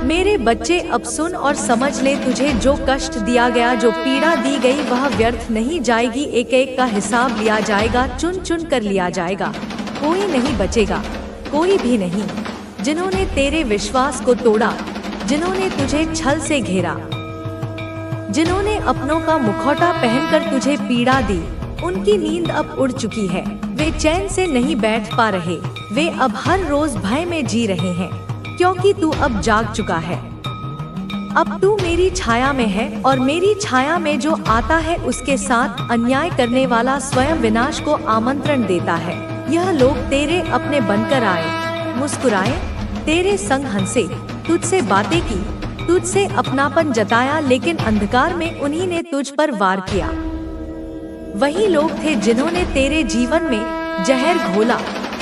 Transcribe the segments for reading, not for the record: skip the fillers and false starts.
मेरे बच्चे अब सुन और समझ ले, तुझे जो कष्ट दिया गया, जो पीड़ा दी गई, वह व्यर्थ नहीं जाएगी। एक एक का हिसाब लिया जाएगा, चुन चुन कर लिया जाएगा। कोई नहीं बचेगा, कोई भी नहीं। जिन्होंने तेरे विश्वास को तोड़ा, जिन्होंने तुझे छल से घेरा, जिन्होंने अपनों का मुखौटा पहनकर तुझे पीड़ा दी, उनकी नींद अब उड़ चुकी है। वे चैन से नहीं बैठ पा रहे। वे अब हर रोज भय में जी रहे हैं, क्योंकि तू अब जाग चुका है। अब तू मेरी छाया में है, और मेरी छाया में जो आता है उसके साथ अन्याय करने वाला स्वयं विनाश को आमंत्रण देता है। यह लोग तेरे अपने बनकर आए, मुस्कुराए, तेरे संग हंसे, तुझसे बातें की, तुझसे अपनापन जताया, लेकिन अंधकार में उन्हीं ने तुझ पर वार किया। वही लोग थे जिन्होंने तेरे जीवन में जहर घोला,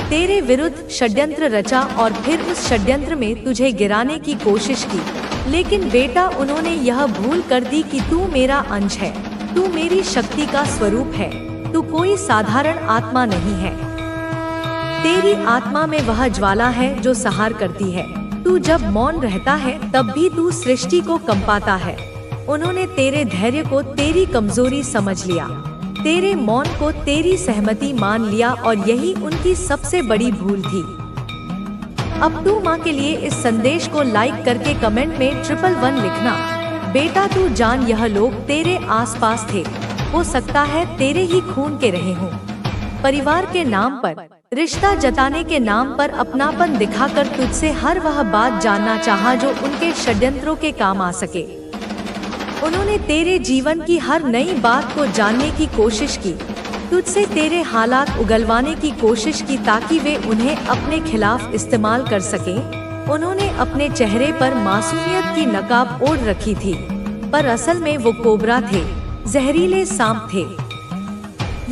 तेरे विरुद्ध षड्यंत्र रचा और फिर उस षड्यंत्र में तुझे गिराने की कोशिश की। लेकिन बेटा, उन्होंने यह भूल कर दी कि तू मेरा अंश है, तू मेरी शक्ति का स्वरूप है, तू कोई साधारण आत्मा नहीं है। तेरी आत्मा में वह ज्वाला है जो सहार करती है। तू जब मौन रहता है तब भी तू सृष्टि को कंपाता है। उन्होंने तेरे धैर्य को तेरी कमजोरी समझ लिया, तेरे मौन को तेरी सहमति मान लिया, और यही उनकी सबसे बड़ी भूल थी। अब तू माँ के लिए इस संदेश को लाइक करके कमेंट में 111 लिखना। बेटा, तू जान, यह लोग तेरे आसपास थे, हो सकता है तेरे ही खून के रहे हों। परिवार के नाम पर, रिश्ता जताने के नाम पर अपनापन दिखाकर तुझसे हर वह बात जानना चाहा जो उनके षड्यंत्रों के काम आ सके। उन्होंने तेरे जीवन की हर नई बात को जानने की कोशिश की, तुझसे तेरे हालात उगलवाने की कोशिश की, ताकि वे उन्हें अपने खिलाफ इस्तेमाल कर सकें। उन्होंने अपने चेहरे पर मासूमियत की नकाब ओढ़ रखी थी, पर असल में वो कोबरा थे, जहरीले सांप थे।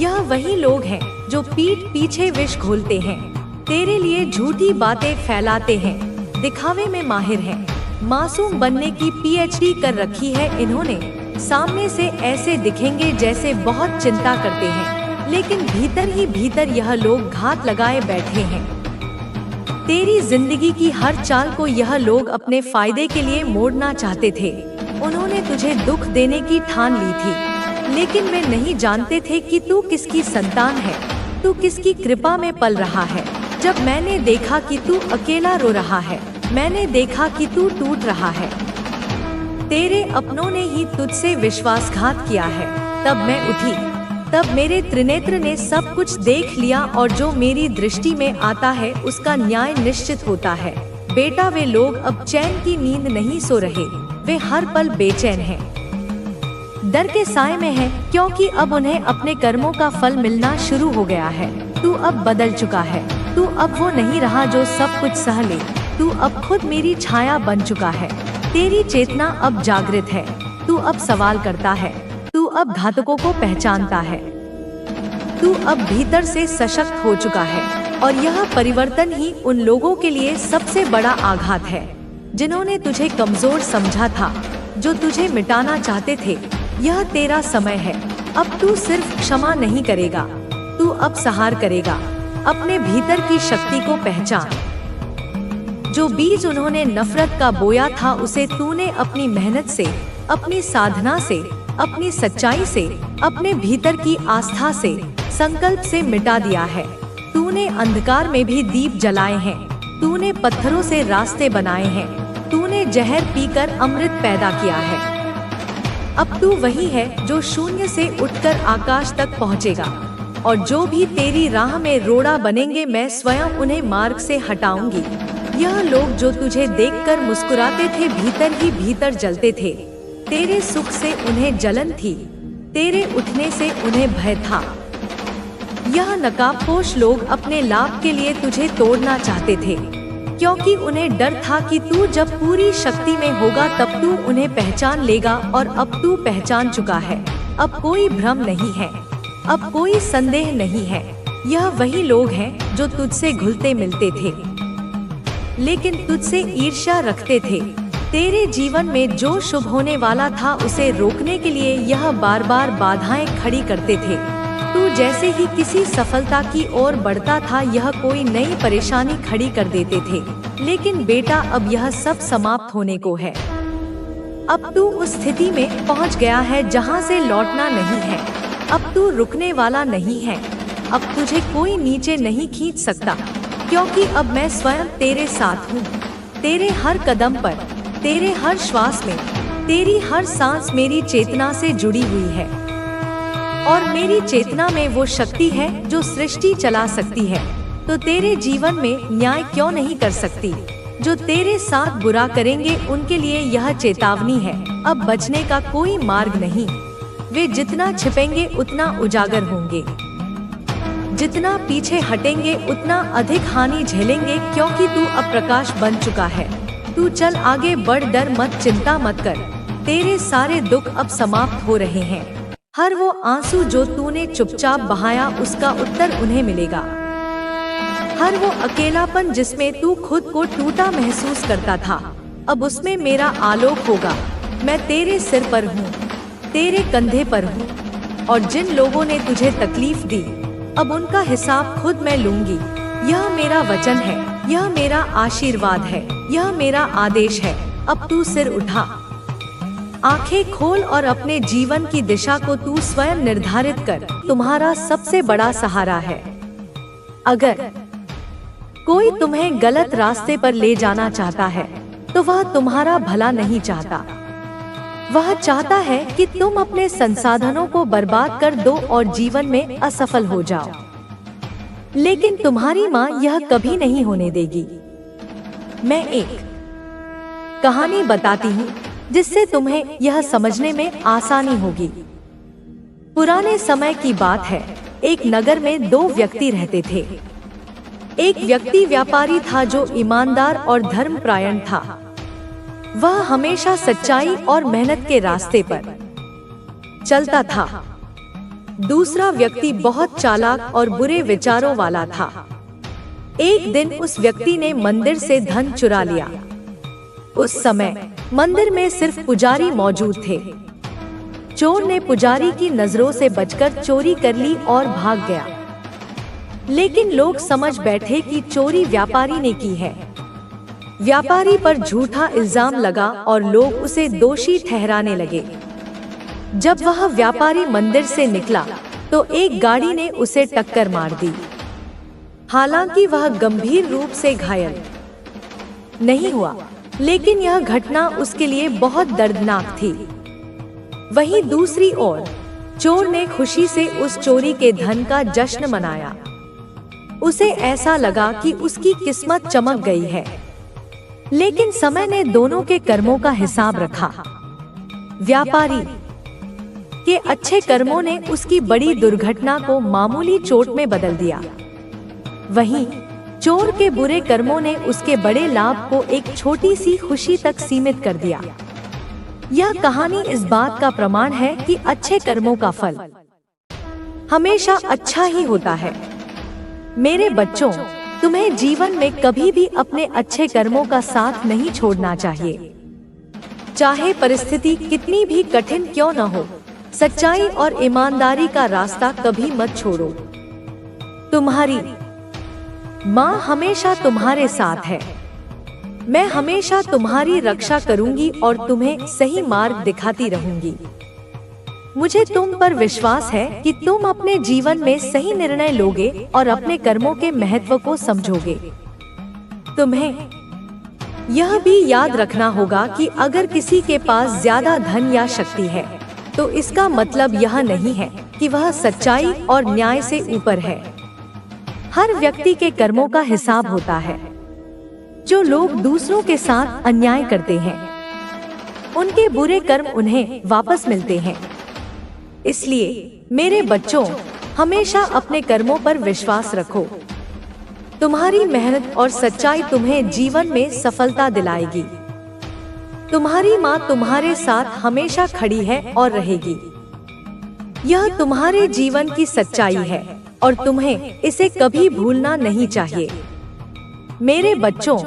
यह वही लोग हैं जो पीठ पीछे विष घोलते हैं, तेरे लिए झूठी बातें फैलाते हैं, दिखावे में माहिर हैं। मासूम बनने की पीएचडी कर रखी है इन्होंने। सामने से ऐसे दिखेंगे जैसे बहुत चिंता करते हैं, लेकिन भीतर ही भीतर यह लोग घात लगाए बैठे हैं। तेरी जिंदगी की हर चाल को यह लोग अपने फायदे के लिए मोड़ना चाहते थे। उन्होंने तुझे दुख देने की ठान ली थी, लेकिन वे नहीं जानते थे कि तू किसकी संतान है, तू किसकी कृपा में पल रहा है। जब मैंने देखा कि तू अकेला रो रहा है, मैंने देखा कि तू टूट रहा है, तेरे अपनों ने ही तुझसे विश्वासघात किया है, तब मैं उठी। तब मेरे त्रिनेत्र ने सब कुछ देख लिया, और जो मेरी दृष्टि में आता है उसका न्याय निश्चित होता है। बेटा, वे लोग अब चैन की नींद नहीं सो रहे, वे हर पल बेचैन हैं, डर के साए में हैं, क्योंकि अब उन्हें अपने कर्मों का फल मिलना शुरू हो गया है। तू अब बदल चुका है, तू अब वो नहीं रहा जो सब कुछ सह ले। तू अब खुद मेरी छाया बन चुका है। तेरी चेतना अब जागृत है, तू अब सवाल करता है, तू अब घातकों को पहचानता है, तू अब भीतर से सशक्त हो चुका है। और यह परिवर्तन ही उन लोगों के लिए सबसे बड़ा आघात है जिन्होंने तुझे कमजोर समझा था, जो तुझे मिटाना चाहते थे। यह तेरा समय है। अब तू सिर्फ क्षमा नहीं करेगा, तू अब सहार करेगा। अपने भीतर की शक्ति को पहचान। जो बीज उन्होंने नफरत का बोया था, उसे तूने अपनी मेहनत से, अपनी साधना से, अपनी सच्चाई से, अपने भीतर की आस्था से, संकल्प से मिटा दिया है। तूने अंधकार में भी दीप जलाए हैं, तूने पत्थरों से रास्ते बनाए हैं, तूने जहर पीकर अमृत पैदा किया है। अब तू वही है जो शून्य से उठकर आकाश तक पहुँचेगा, और जो भी तेरी राह में रोड़ा बनेंगे, मैं स्वयं उन्हें मार्ग से हटाऊंगी। यह लोग जो तुझे देखकर मुस्कुराते थे, भीतर ही भीतर जलते थे। तेरे सुख से उन्हें जलन थी, तेरे उठने से उन्हें भय था। यह नकाबपोश लोग अपने लाभ के लिए तुझे तोड़ना चाहते थे, क्योंकि उन्हें डर था कि तू जब पूरी शक्ति में होगा तब तू उन्हें पहचान लेगा, और अब तू पहचान चुका है। अब कोई भ्रम नहीं है, अब कोई संदेह नहीं है। यह वही लोग हैं जो तुझसे घुलते मिलते थे, लेकिन तुझसे ईर्ष्या रखते थे। तेरे जीवन में जो शुभ होने वाला था, उसे रोकने के लिए यह बार बार बाधाएं खड़ी करते थे। तू जैसे ही किसी सफलता की ओर बढ़ता था, यह कोई नई परेशानी खड़ी कर देते थे। लेकिन बेटा अब यह सब समाप्त होने को है। अब तू उस स्थिति में पहुंच गया है जहां से लौटना नहीं है। अब तू रुकने वाला नहीं है। अब तुझे कोई नीचे नहीं खींच सकता, क्योंकि अब मैं स्वयं तेरे साथ हूँ। तेरे हर कदम पर, तेरे हर श्वास में, तेरी हर सांस मेरी चेतना से जुड़ी हुई है। और मेरी चेतना में वो शक्ति है जो सृष्टि चला सकती है। तो तेरे जीवन में न्याय क्यों नहीं कर सकती? जो तेरे साथ बुरा करेंगे उनके लिए यह चेतावनी है। अब बचने का कोई मार्ग नहीं। वे जितना छिपेंगे उतना उजागर होंगे, जितना पीछे हटेंगे उतना अधिक हानि झेलेंगे, क्योंकि तू अब प्रकाश बन चुका है। तू चल आगे बढ़, डर मत, चिंता मत कर। तेरे सारे दुख अब समाप्त हो रहे हैं। हर वो आंसू जो तूने चुपचाप बहाया उसका उत्तर उन्हें मिलेगा। हर वो अकेलापन जिसमें तू खुद को टूटा महसूस करता था, अब उसमें मेरा आलोक होगा। मैं तेरे सिर पर हूँ, तेरे कंधे पर हूँ। और जिन लोगों ने तुझे तकलीफ दी, अब उनका हिसाब खुद मैं लूंगी। यह मेरा वचन है, यह मेरा आशीर्वाद है, यह मेरा आदेश है। अब तू सिर उठा, आंखें खोल और अपने जीवन की दिशा को तू स्वयं निर्धारित कर। तुम्हारा सबसे बड़ा सहारा है। अगर कोई तुम्हें गलत रास्ते पर ले जाना चाहता है तो वह तुम्हारा भला नहीं चाहता। वह चाहता है कि तुम अपने संसाधनों को बर्बाद कर दो और जीवन में असफल हो जाओ। लेकिन तुम्हारी माँ यह कभी नहीं होने देगी। मैं एक कहानी बताती हूँ जिससे तुम्हें यह समझने में आसानी होगी। पुराने समय की बात है। एक नगर में दो व्यक्ति रहते थे। एक व्यक्ति व्यापारी था जो ईमानदार और धर्मपरायण था। वह हमेशा सच्चाई और मेहनत के रास्ते पर चलता था। दूसरा व्यक्ति बहुत चालाक और बुरे विचारों वाला था। एक दिन उस व्यक्ति ने मंदिर से धन चुरा लिया। उस समय मंदिर में सिर्फ पुजारी मौजूद थे। चोर ने पुजारी की नजरों से बचकर चोरी कर ली और भाग गया। लेकिन लोग समझ बैठे कि चोरी व्यापारी ने की है। व्यापारी पर झूठा इल्जाम लगा और लोग उसे दोषी ठहराने लगे। जब वह व्यापारी मंदिर से निकला तो एक गाड़ी ने उसे टक्कर मार दी। हालांकि वह गंभीर रूप से घायल नहीं हुआ, लेकिन यह घटना उसके लिए बहुत दर्दनाक थी। वहीं दूसरी ओर चोर ने खुशी से उस चोरी के धन का जश्न मनाया। उसे ऐसा लगा कि उसकी किस्मत चमक गई है। लेकिन समय ने दोनों के कर्मों का हिसाब रखा। व्यापारी के अच्छे कर्मों ने उसकी बड़ी दुर्घटना को मामूली चोट में बदल दिया। वहीं चोर के बुरे कर्मों ने उसके बड़े लाभ को एक छोटी सी खुशी तक सीमित कर दिया। यह कहानी इस बात का प्रमाण है कि अच्छे कर्मों का फल हमेशा अच्छा ही होता है। मेरे बच्चों, तुम्हें जीवन में कभी भी अपने अच्छे कर्मों का साथ नहीं छोड़ना चाहिए। चाहे परिस्थिति कितनी भी कठिन क्यों न हो, सच्चाई और ईमानदारी का रास्ता कभी मत छोड़ो। तुम्हारी माँ हमेशा तुम्हारे साथ है। मैं हमेशा तुम्हारी रक्षा करूंगी और तुम्हें सही मार्ग दिखाती रहूंगी। मुझे तुम पर विश्वास है कि तुम अपने जीवन में सही निर्णय लोगे और अपने कर्मों के महत्व को समझोगे। तुम्हें यह भी याद रखना होगा कि अगर किसी के पास ज्यादा धन या शक्ति है तो इसका मतलब यह नहीं है कि वह सच्चाई और न्याय से ऊपर है। हर व्यक्ति के कर्मों का हिसाब होता है। जो लोग दूसरों के साथ अन्याय करते हैं, उनके बुरे कर्म उन्हें वापस मिलते हैं। इसलिए मेरे बच्चों, हमेशा अपने कर्मों पर विश्वास रखो। तुम्हारी मेहनत और सच्चाई तुम्हें जीवन में सफलता दिलाएगी। तुम्हारी माँ तुम्हारे साथ हमेशा खड़ी है और रहेगी। यह तुम्हारे जीवन की सच्चाई है और तुम्हें इसे कभी भूलना नहीं चाहिए। मेरे बच्चों,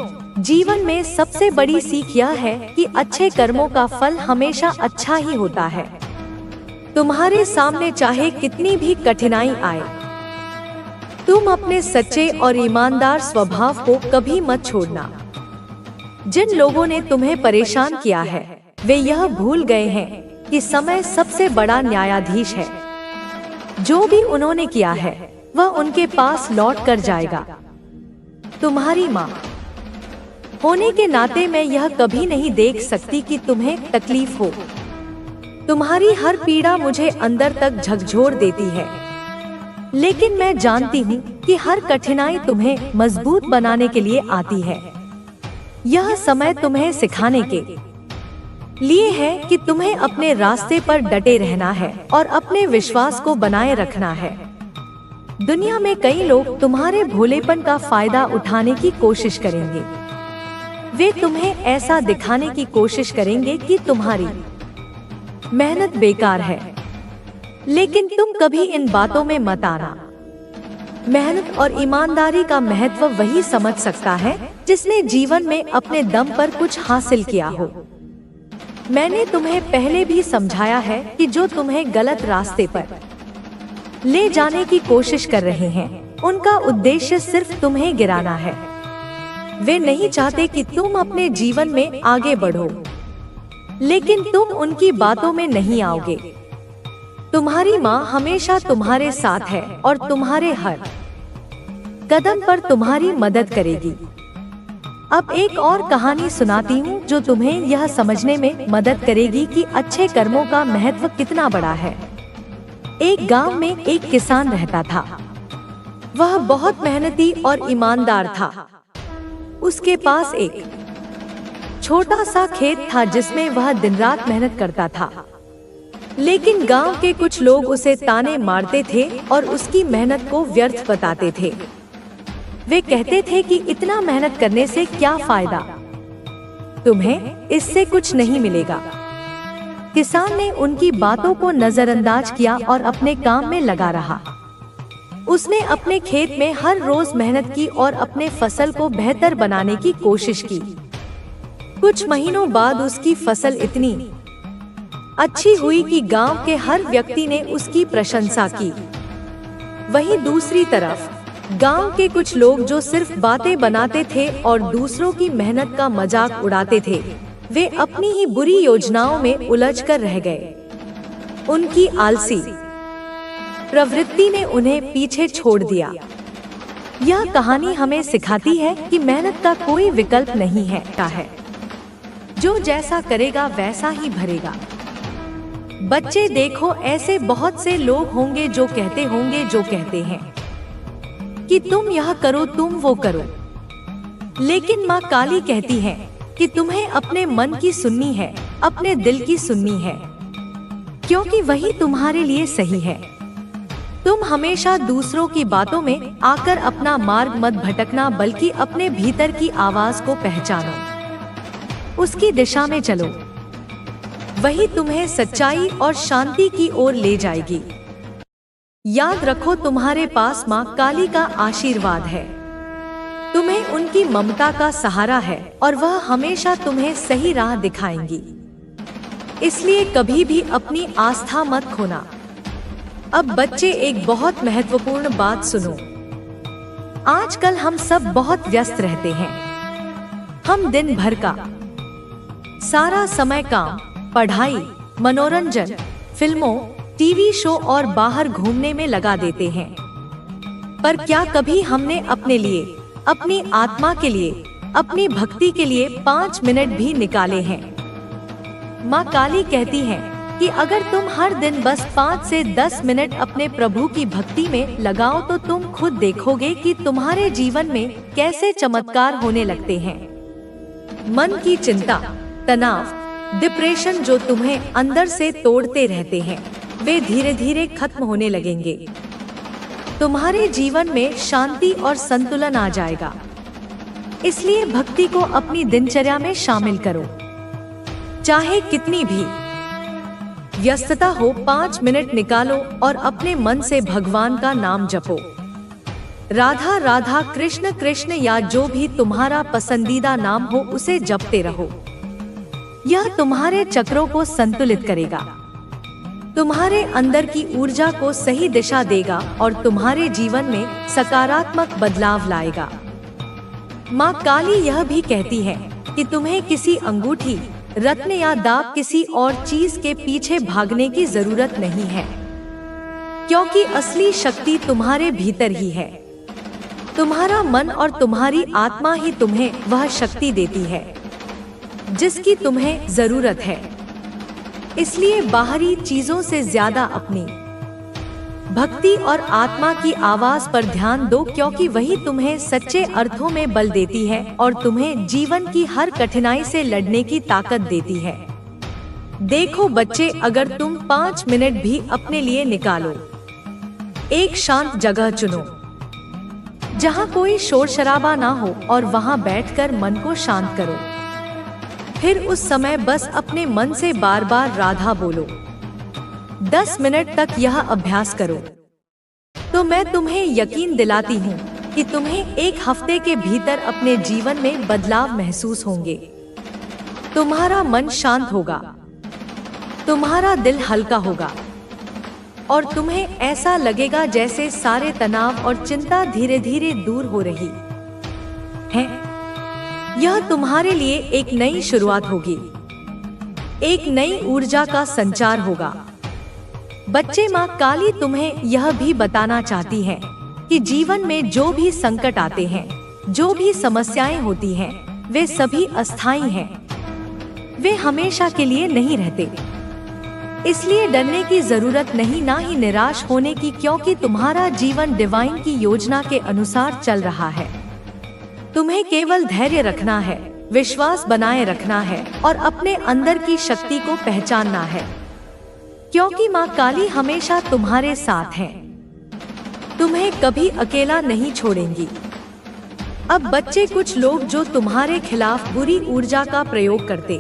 जीवन में सबसे बड़ी सीख यह है कि अच्छे कर्मों का फल हमेशा अच्छा ही होता है। तुम्हारे सामने चाहे कितनी भी कठिनाई आए, तुम अपने सच्चे और ईमानदार स्वभाव को कभी मत छोड़ना। जिन लोगों ने तुम्हें परेशान किया है वे यह भूल गए हैं कि समय सबसे बड़ा न्यायाधीश है। जो भी उन्होंने किया है वह उनके पास लौट कर जाएगा। तुम्हारी माँ होने के नाते मैं यह कभी नहीं देख सकती कि तुम्हें तकलीफ हो। तुम्हारी हर पीड़ा मुझे अंदर तक झकझोर देती है, लेकिन मैं जानती हूँ कि हर कठिनाई तुम्हें मजबूत बनाने के लिए आती है। यह समय तुम्हें सिखाने के लिए है कि तुम्हें अपने रास्ते पर डटे रहना है और अपने विश्वास को बनाए रखना है। दुनिया में कई लोग तुम्हारे भोलेपन का फायदा उठाने की कोशिश करेंगे। वे तुम्हें ऐसा दिखाने की कोशिश करेंगे कि तुम्हारी मेहनत बेकार है, लेकिन तुम कभी इन बातों में मत आना। मेहनत और ईमानदारी का महत्व वही समझ सकता है जिसने जीवन में अपने दम पर कुछ हासिल किया हो। मैंने तुम्हें पहले भी समझाया है कि जो तुम्हें गलत रास्ते पर ले जाने की कोशिश कर रहे हैं उनका उद्देश्य सिर्फ तुम्हें गिराना है। वे नहीं चाहते कि तुम अपने जीवन में आगे बढ़ो, लेकिन तुम उनकी बातों में नहीं आओगे। तुम्हारी माँ हमेशा तुम्हारे साथ है और तुम्हारे हर कदम पर तुम्हारी मदद करेगी। अब एक और कहानी सुनाती हूँ जो तुम्हें यह समझने में मदद करेगी कि अच्छे कर्मों का महत्व कितना बड़ा है। एक गांव में एक किसान रहता था। वह बहुत मेहनती और ईमानदार था। उसके पास एक छोटा सा खेत था जिसमें वह दिन रात मेहनत करता था, लेकिन गांव के कुछ लोग उसे ताने मारते थे और उसकी मेहनत को व्यर्थ बताते थे। वे कहते थे कि इतना मेहनत करने से क्या फायदा, तुम्हें इससे कुछ नहीं मिलेगा। किसान ने उनकी बातों को नजरअंदाज किया और अपने काम में लगा रहा। उसने अपने खेत में हर रोज मेहनत की और अपने फसल को बेहतर बनाने की कोशिश की। कुछ महीनों बाद उसकी फसल इतनी अच्छी हुई कि गांव के हर व्यक्ति ने उसकी प्रशंसा की। वहीं दूसरी तरफ गांव के कुछ लोग जो सिर्फ बातें बनाते थे और दूसरों की मेहनत का मजाक उड़ाते थे, वे अपनी ही बुरी योजनाओं में उलझकर रह गए। उनकी आलसी प्रवृत्ति ने उन्हें पीछे छोड़ दिया। यह कहानी हमें सिखाती है कि मेहनत का कोई विकल्प नहीं है। जो जैसा करेगा वैसा ही भरेगा। बच्चे देखो, ऐसे बहुत से लोग होंगे जो कहते हैं कि तुम यह करो, तुम वो करो, लेकिन माँ काली कहती है कि तुम्हें अपने मन की सुननी है, अपने दिल की सुननी है, क्योंकि वही तुम्हारे लिए सही है। तुम हमेशा दूसरों की बातों में आकर अपना मार्ग मत भटकना, बल्कि अपने भीतर की आवाज को पहचानो, उसकी दिशा में चलो। वही तुम्हें सच्चाई और शांति की ओर ले जाएगी। याद रखो, तुम्हारे पास माँ काली का आशीर्वाद है। तुम्हें उनकी ममता का सहारा है और वह हमेशा तुम्हें सही राह दिखाएंगी। इसलिए कभी भी अपनी आस्था मत खोना। अब बच्चे, एक बहुत महत्वपूर्ण बात सुनो। आजकल हम सब बहुत व्यस्त रहते हैं। हम दिन भर का सारा समय काम, पढ़ाई, मनोरंजन, फिल्मों, टीवी शो और बाहर घूमने में लगा देते हैं। पर क्या कभी हमने अपने लिए, अपनी आत्मा के लिए, अपनी भक्ति के लिए 5 मिनट भी निकाले हैं? माँ काली कहती है कि अगर तुम हर दिन बस 5 से 10 मिनट अपने प्रभु की भक्ति में लगाओ तो तुम खुद देखोगे कि तुम्हारे जीवन में कैसे चमत्कार होने लगते हैं। मन की चिंता, तनाव, डिप्रेशन जो तुम्हें अंदर से तोड़ते रहते हैं, वे धीरे धीरे खत्म होने लगेंगे। तुम्हारे जीवन में शांति और संतुलन आ जाएगा। इसलिए भक्ति को अपनी दिनचर्या में शामिल करो। चाहे कितनी भी व्यस्तता हो, 5 मिनट निकालो और अपने मन से भगवान का नाम जपो। राधा राधा, कृष्ण कृष्ण, या जो भी तुम्हारा पसंदीदा नाम हो उसे जपते रहो। यह तुम्हारे चक्रों को संतुलित करेगा, तुम्हारे अंदर की ऊर्जा को सही दिशा देगा और तुम्हारे जीवन में सकारात्मक बदलाव लाएगा। माँ काली यह भी कहती है कि तुम्हें किसी अंगूठी, रत्न या दाग किसी और चीज के पीछे भागने की जरूरत नहीं है, क्योंकि असली शक्ति तुम्हारे भीतर ही है। तुम्हारा मन और तुम्हारी आत्मा ही तुम्हें वह शक्ति देती है जिसकी तुम्हें जरूरत है। इसलिए बाहरी चीजों से ज्यादा अपनी भक्ति और आत्मा की आवाज पर ध्यान दो, क्योंकि वही तुम्हें सच्चे अर्थों में बल देती है और तुम्हें जीवन की हर कठिनाई से लड़ने की ताकत देती है। देखो बच्चे, अगर तुम 5 मिनट भी अपने लिए निकालो, एक शांत जगह चुनो जहाँ कोई शोर शराबा ना हो और वहाँ बैठकर मन को शांत करो। फिर उस समय बस अपने मन से बार बार राधा बोलो। 10 मिनट तक यह अभ्यास करो तो मैं तुम्हें यकीन दिलाती हूँ कि तुम्हें 1 हफ्ते के भीतर अपने जीवन में बदलाव महसूस होंगे। तुम्हारा मन शांत होगा, तुम्हारा दिल हल्का होगा और तुम्हें ऐसा लगेगा जैसे सारे तनाव और चिंता धीरे धीरे दूर हो रही है। यह तुम्हारे लिए एक नई शुरुआत होगी, एक नई ऊर्जा का संचार होगा। बच्चे, माँ काली तुम्हें यह भी बताना चाहती है कि जीवन में जो भी संकट आते हैं, जो भी समस्याएं होती हैं, वे सभी अस्थायी हैं। वे हमेशा के लिए नहीं रहते। इसलिए डरने की जरूरत नहीं, ना ही निराश होने की, क्योंकि तुम्हारा जीवन डिवाइन की योजना के अनुसार चल रहा है। तुम्हें केवल धैर्य रखना है, विश्वास बनाए रखना है और अपने अंदर की शक्ति को पहचानना है, क्योंकि माँ काली हमेशा तुम्हारे साथ है। तुम्हें कभी अकेला नहीं छोड़ेंगी। अब बच्चे, कुछ लोग जो तुम्हारे खिलाफ बुरी ऊर्जा का प्रयोग करते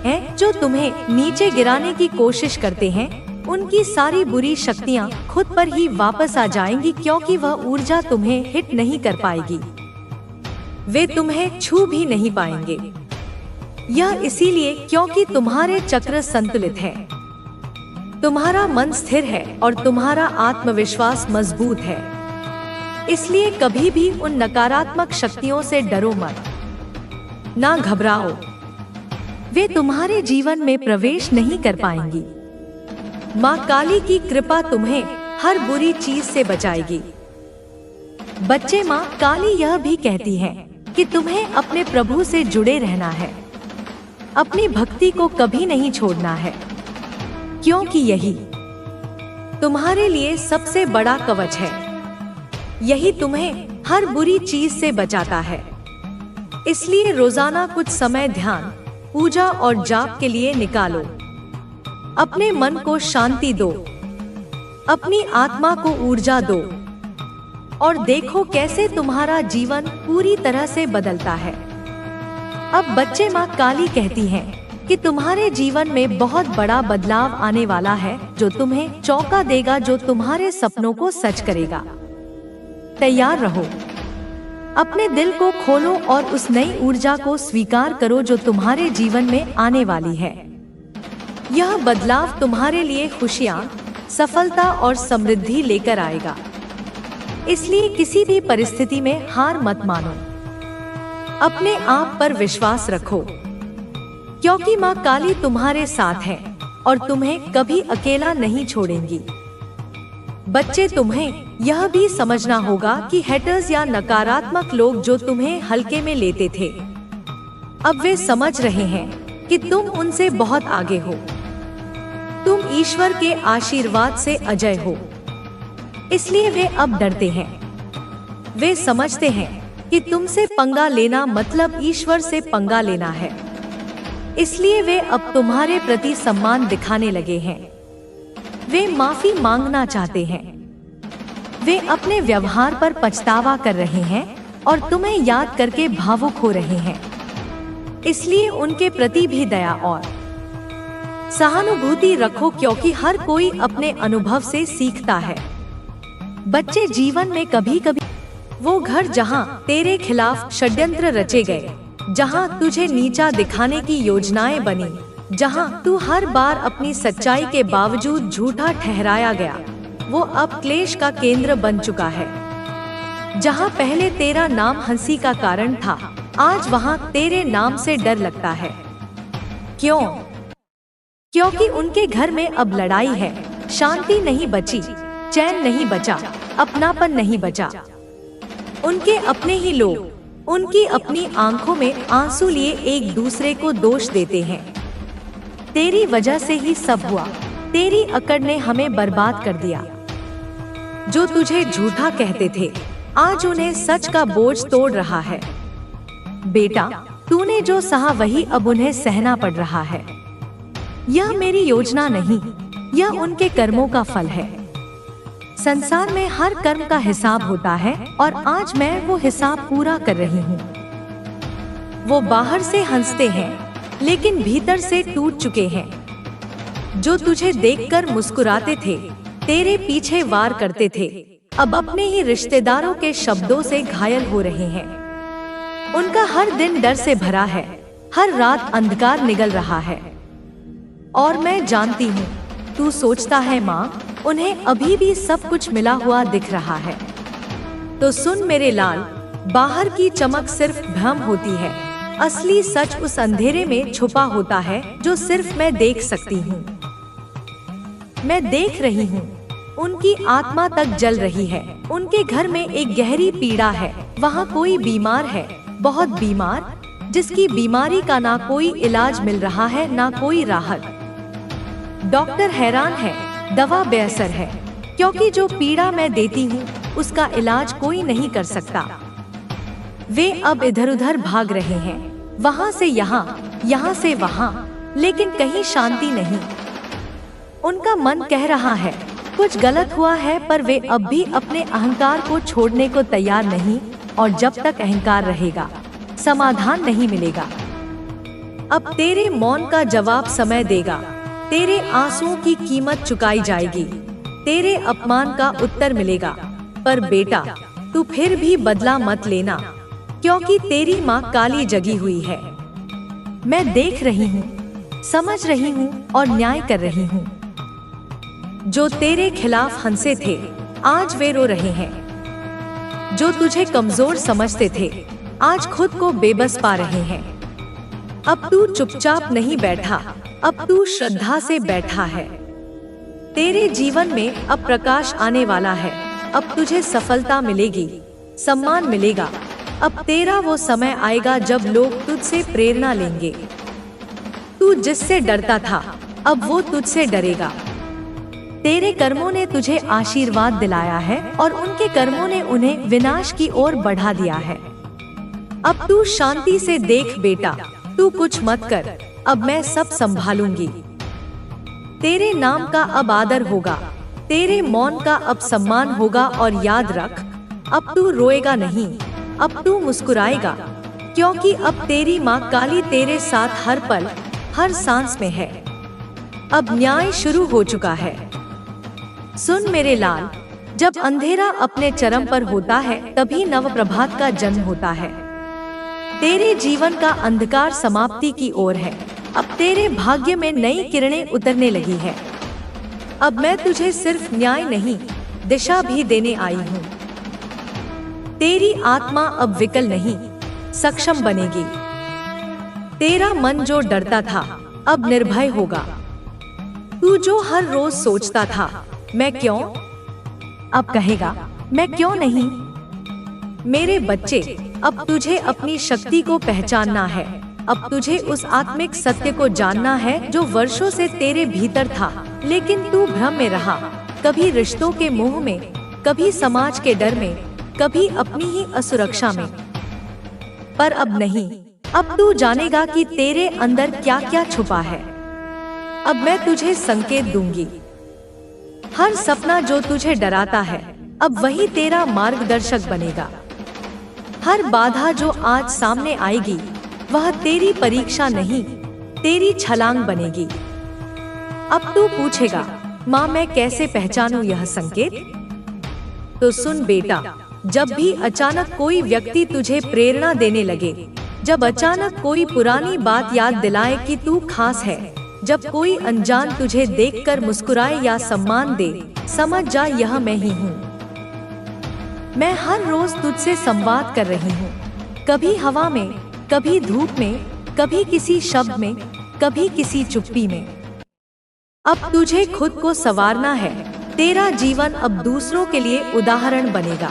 हैं, जो तुम्हें नीचे गिराने की कोशिश करते हैं, उनकी सारी बुरी शक्तियाँ खुद पर ही वापस आ जाएंगी, क्योंकि वह ऊर्जा तुम्हें हिट नहीं कर पाएगी। वे तुम्हें छू भी नहीं पाएंगे। यह इसीलिए क्योंकि तुम्हारे चक्र संतुलित है, तुम्हारा मन स्थिर है और तुम्हारा आत्मविश्वास मजबूत है। इसलिए कभी भी उन नकारात्मक शक्तियों से डरो मत, ना घबराओ। वे तुम्हारे जीवन में प्रवेश नहीं कर पाएंगी। माँ काली की कृपा तुम्हें हर बुरी चीज से बचाएगी। बच्चे, माँ काली यह भी कहती है कि तुम्हें अपने प्रभु से जुड़े रहना है, अपनी भक्ति को कभी नहीं छोड़ना है, क्योंकि यही तुम्हारे लिए सबसे बड़ा कवच है। यही तुम्हें हर बुरी चीज से बचाता है। इसलिए रोजाना कुछ समय ध्यान, पूजा और जाप के लिए निकालो। अपने मन को शांति दो, अपनी आत्मा को ऊर्जा दो और देखो कैसे तुम्हारा जीवन पूरी तरह से बदलता है। अब बच्चे, माँ काली कहती हैं कि तुम्हारे जीवन में बहुत बड़ा बदलाव आने वाला है, जो तुम्हें चौंका देगा, जो तुम्हारे सपनों को सच करेगा। तैयार रहो, अपने दिल को खोलो और उस नई ऊर्जा को स्वीकार करो जो तुम्हारे जीवन में आने वाली है। यह बदलाव तुम्हारे लिए खुशियाँ, सफलता और समृद्धि लेकर आएगा। इसलिए किसी भी परिस्थिति में हार मत मानो, अपने आप पर विश्वास रखो, क्योंकि माँ काली तुम्हारे साथ है और तुम्हें कभी अकेला नहीं छोड़ेंगी। बच्चे, तुम्हें यह भी समझना होगा कि हेटर्स या नकारात्मक लोग जो तुम्हें हल्के में लेते थे, अब वे समझ रहे हैं कि तुम उनसे बहुत आगे हो। तुम ईश्वर के आशीर्वाद से अजय हो। इसलिए वे अब डरते हैं। वे समझते हैं कि तुमसे पंगा लेना मतलब ईश्वर से पंगा लेना है। इसलिए वे अब तुम्हारे प्रति सम्मान दिखाने लगे हैं। वे माफी मांगना चाहते हैं। वे अपने व्यवहार पर पछतावा कर रहे हैं और तुम्हें याद करके भावुक हो रहे हैं। इसलिए उनके प्रति भी दया और सहानुभूति रखो, क्योंकि हर कोई अपने अनुभव से सीखता है। बच्चे, जीवन में कभी कभी वो घर जहां तेरे खिलाफ षड्यंत्र रचे गए, जहां तुझे नीचा दिखाने की योजनाएं बनी, जहां तू हर बार अपनी सच्चाई के बावजूद झूठा ठहराया गया, वो अब क्लेश का केंद्र बन चुका है। जहां पहले तेरा नाम हंसी का कारण था, आज वहाँ तेरे नाम से डर लगता है। क्यों? क्योंकि उनके घर में अब लड़ाई है, शांति नहीं बची, चैन नहीं बचा, अपनापन नहीं बचा। उनके अपने ही लोग उनकी अपनी आंखों में आंसू लिए एक दूसरे को दोष देते हैं। तेरी वजह से ही सब हुआ, तेरी अकड़ ने हमें बर्बाद कर दिया। जो तुझे झूठा कहते थे, आज उन्हें सच का बोझ तोड़ रहा है। बेटा, तूने जो सहा वही अब उन्हें सहना पड़ रहा है। यह मेरी योजना नहीं, यह उनके कर्मों का फल है। संसार में हर कर्म का हिसाब होता है और आज मैं वो हिसाब पूरा कर रही हूँ। वो बाहर से हंसते हैं, लेकिन भीतर से टूट चुके हैं। जो तुझे देखकर मुस्कुराते थे, तेरे पीछे वार करते थे, अब अपने ही रिश्तेदारों के शब्दों से घायल हो रहे हैं। उनका हर दिन डर से भरा है, हर रात अंधकार निगल रहा है। और मैं जानती हूँ, तू सोचता है माँ, उन्हें अभी भी सब कुछ मिला हुआ दिख रहा है। तो सुन मेरे लाल, बाहर की चमक सिर्फ भ्रम होती है, असली सच उस अंधेरे में छुपा होता है जो सिर्फ मैं देख सकती हूँ। मैं देख रही हूँ, उनकी आत्मा तक जल रही है। उनके घर में एक गहरी पीड़ा है। वहाँ कोई बीमार है, बहुत बीमार, जिसकी बीमारी का ना कोई इलाज मिल रहा है, ना कोई राहत। डॉक्टर हैरान है, दवा बेअसर है, क्योंकि जो पीड़ा मैं देती हूँ उसका इलाज कोई नहीं कर सकता। वे अब इधर उधर भाग रहे हैं, वहाँ से यहाँ, यहाँ से वहाँ, लेकिन कहीं शांति नहीं। उनका मन कह रहा है कुछ गलत हुआ है, पर वे अब भी अपने अहंकार को छोड़ने को तैयार नहीं, और जब तक अहंकार रहेगा समाधान नहीं मिलेगा। अब तेरे मौन का जवाब समय देगा, तेरे आंसुओं की कीमत चुकाई जाएगी, तेरे अपमान का उत्तर मिलेगा। पर बेटा, तू फिर भी बदला मत लेना, क्योंकि तेरी माँ काली जगी हुई है। मैं देख रही हूँ, समझ रही हूँ और न्याय कर रही हूँ। जो तेरे खिलाफ हंसे थे, आज वे रो रहे हैं। जो तुझे कमजोर समझते थे, आज खुद को बेबस पा रहे हैं। अब तू चुपचाप नहीं बैठा, अब तू श्रद्धा से बैठा है। तेरे जीवन में अब प्रकाश आने वाला है। अब तुझे सफलता मिलेगी, सम्मान मिलेगा। अब तेरा वो समय आएगा जब लोग तुझसे प्रेरणा लेंगे। तू जिससे डरता था, अब वो तुझसे डरेगा। तेरे कर्मों ने तुझे आशीर्वाद दिलाया है और उनके कर्मों ने उन्हें विनाश की ओर बढ़ा दिया है। अब तू शांति से देख बेटा, तू कुछ मत कर, अब मैं सब संभालूंगी। तेरे नाम का अब आदर होगा, तेरे मौन का अब सम्मान होगा। और याद रख, अब तू रोएगा नहीं, अब तू मुस्कुराएगा, क्योंकि अब तेरी माँ काली तेरे साथ हर पल, हर सांस में है। अब न्याय शुरू हो चुका है। सुन मेरे लाल, जब अंधेरा अपने चरम पर होता है, तभी नवप्रभात का जन्म होता है। तेरे जीवन का अंधकार समाप्ति की ओर है। अब तेरे भाग्य में नई किरणें उतरने लगी है। अब मैं तुझे सिर्फ न्याय नहीं, दिशा भी देने आई हूँ। तेरी आत्मा अब विकल नहीं, सक्षम बनेगी। तेरा मन जो डरता था, अब निर्भय होगा। तू जो हर रोज सोचता था, मैं क्यों, अब कहेगा मैं क्यों नहीं। मेरे बच्चे, अब तुझे अपनी शक्ति को पहचानना है। अब तुझे उस आत्मिक सत्य को जानना है जो वर्षों से तेरे भीतर था, लेकिन तू भ्रम में रहा। कभी रिश्तों के मोह में, कभी समाज के डर में, कभी अपनी ही असुरक्षा में। पर अब नहीं, अब तू जानेगा कि तेरे अंदर क्या क्या छुपा है। अब मैं तुझे संकेत दूंगी। हर सपना जो तुझे डराता है, अब वही तेरा मार्गदर्शक बनेगा। हर बाधा जो आज सामने आएगी, वह तेरी परीक्षा नहीं, तेरी छलांग बनेगी। अब तू पूछेगा, माँ मैं कैसे पहचानूं यह संकेत? तो सुन बेटा, जब भी अचानक कोई व्यक्ति तुझे प्रेरणा देने लगे, जब अचानक कोई पुरानी बात याद दिलाए कि तू खास है, जब कोई अनजान तुझे देखकर मुस्कुराए या सम्मान दे, समझ जा यह मैं ही हूँ। मैं हर रोज तुझसे संवाद कर रही हूँ। कभी हवा में, कभी धूप में, कभी किसी शब्द में, कभी किसी चुप्पी में। अब तुझे खुद को संवारना है। तेरा जीवन अब दूसरों के लिए उदाहरण बनेगा।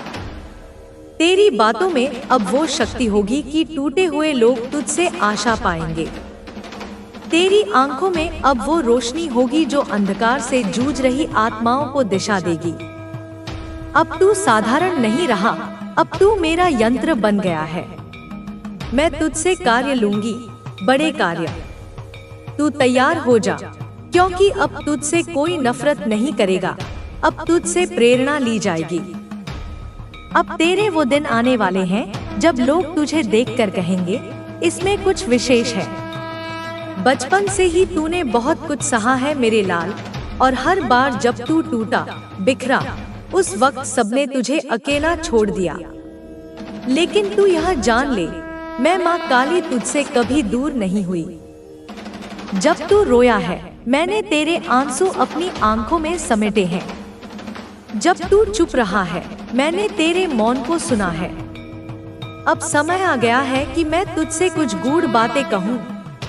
तेरी बातों में अब वो शक्ति होगी कि टूटे हुए लोग तुझसे आशा पाएंगे। तेरी आंखों में अब वो रोशनी होगी जो अंधकार से जूझ रही आत्माओं को दिशा देगी। अब तू साधारण नहीं रहा, अब तू मेरा यंत्र बन गया है। मैं तुझसे कार्य लूंगी, बड़े कार्य। तू तैयार हो जा, क्योंकि अब तुझसे कोई नफरत नहीं करेगा, अब तुझसे प्रेरणा ली जाएगी। अब तेरे वो दिन आने वाले हैं जब लोग तुझे देखकर कहेंगे, इसमें कुछ विशेष है। बचपन से ही तूने बहुत कुछ सहा है मेरे लाल, और हर बार जब तू टूटा, बिखरा, उस वक्त सबने तुझे अकेला छोड़ दिया। लेकिन तू यह जान ले, मैं माँ काली तुझसे कभी दूर नहीं हुई। जब तू रोया है, मैंने तेरे आंसू अपनी आंखों में समेटे हैं। जब तू चुप रहा है, मैंने तेरे मौन को सुना है। अब समय आ गया है कि मैं तुझसे कुछ गूढ़ बातें कहूँ,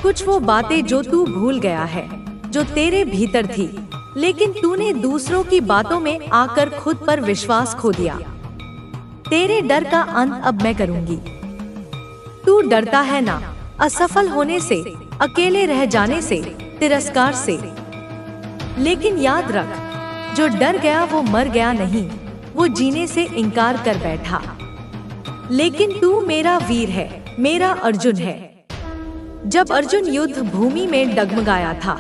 कुछ वो बातें जो तू भूल गया है, जो तेरे भीतर थी, लेकिन तूने दूसरों की बातों में आकर खुद पर विश्वास खो दिया। तेरे डर का अंत अब मैं करूँगी। तू डरता है ना, असफल होने से, अकेले रह जाने से, तिरस्कार से। लेकिन याद रख, जो डर गया वो मर गया नहीं, वो जीने से इनकार कर बैठा। लेकिन तू मेरा वीर है, मेरा अर्जुन है। जब अर्जुन युद्ध भूमि में डगमगाया था,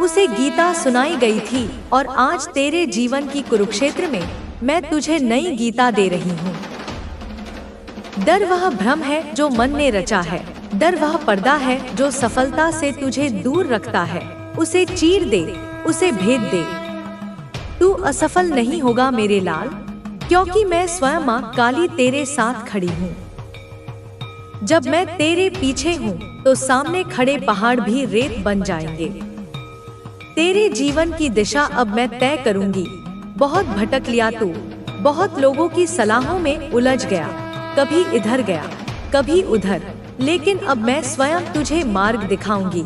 उसे गीता सुनाई गई थी, और आज तेरे जीवन की कुरुक्षेत्र में मैं तुझे नई गीता दे रही हूँ। डर वह भ्रम है जो मन ने रचा है, डर वह पर्दा है जो सफलता से तुझे दूर रखता है। उसे चीर दे, उसे भेद दे। तू असफल नहीं होगा मेरे लाल, क्योंकि मैं स्वयं माँ काली तेरे साथ खड़ी हूँ। जब मैं तेरे पीछे हूँ तो सामने खड़े पहाड़ भी रेत बन जाएंगे। तेरे जीवन की दिशा अब मैं तय करूँगी। बहुत भटक लिया तू, बहुत लोगों की सलाहों में उलझ गया, कभी इधर गया, कभी उधर, लेकिन अब मैं स्वयं तुझे मार्ग दिखाऊंगी।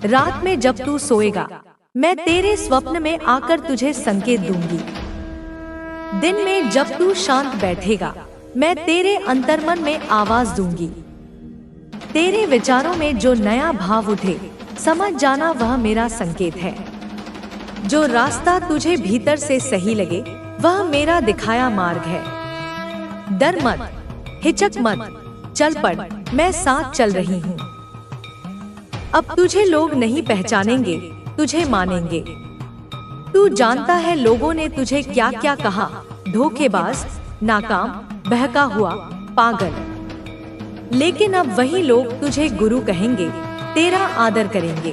रात में जब तू सोएगा, मैं तेरे स्वप्न में आकर तुझे संकेत दूंगी। दिन में जब तू शांत बैठेगा, मैं तेरे अंतर्मन में आवाज दूंगी। तेरे विचारों में जो नया भाव उठे, समझ जाना वह मेरा संकेत है। जो रास्ता तुझे भीतर से सही लगे, वह मेरा दिखाया मार्ग है। डर मत, हिचक मत, चल पड़, मैं साथ चल रही हूँ। अब तुझे लोग नहीं पहचानेंगे, तुझे मानेंगे। तू जानता है लोगों ने तुझे क्या क्या कहा, धोखेबाज, नाकाम, बहका हुआ, पागल। लेकिन अब वही लोग तुझे गुरु कहेंगे, तेरा आदर करेंगे।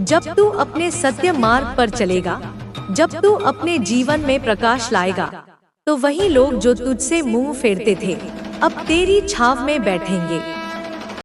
जब तू अपने सत्य मार्ग पर चलेगा, जब तू अपने जीवन में प्रकाश लाएगा, तो वही लोग जो तुझसे मुंह फेरते थे, अब तेरी छाव में बैठेंगे।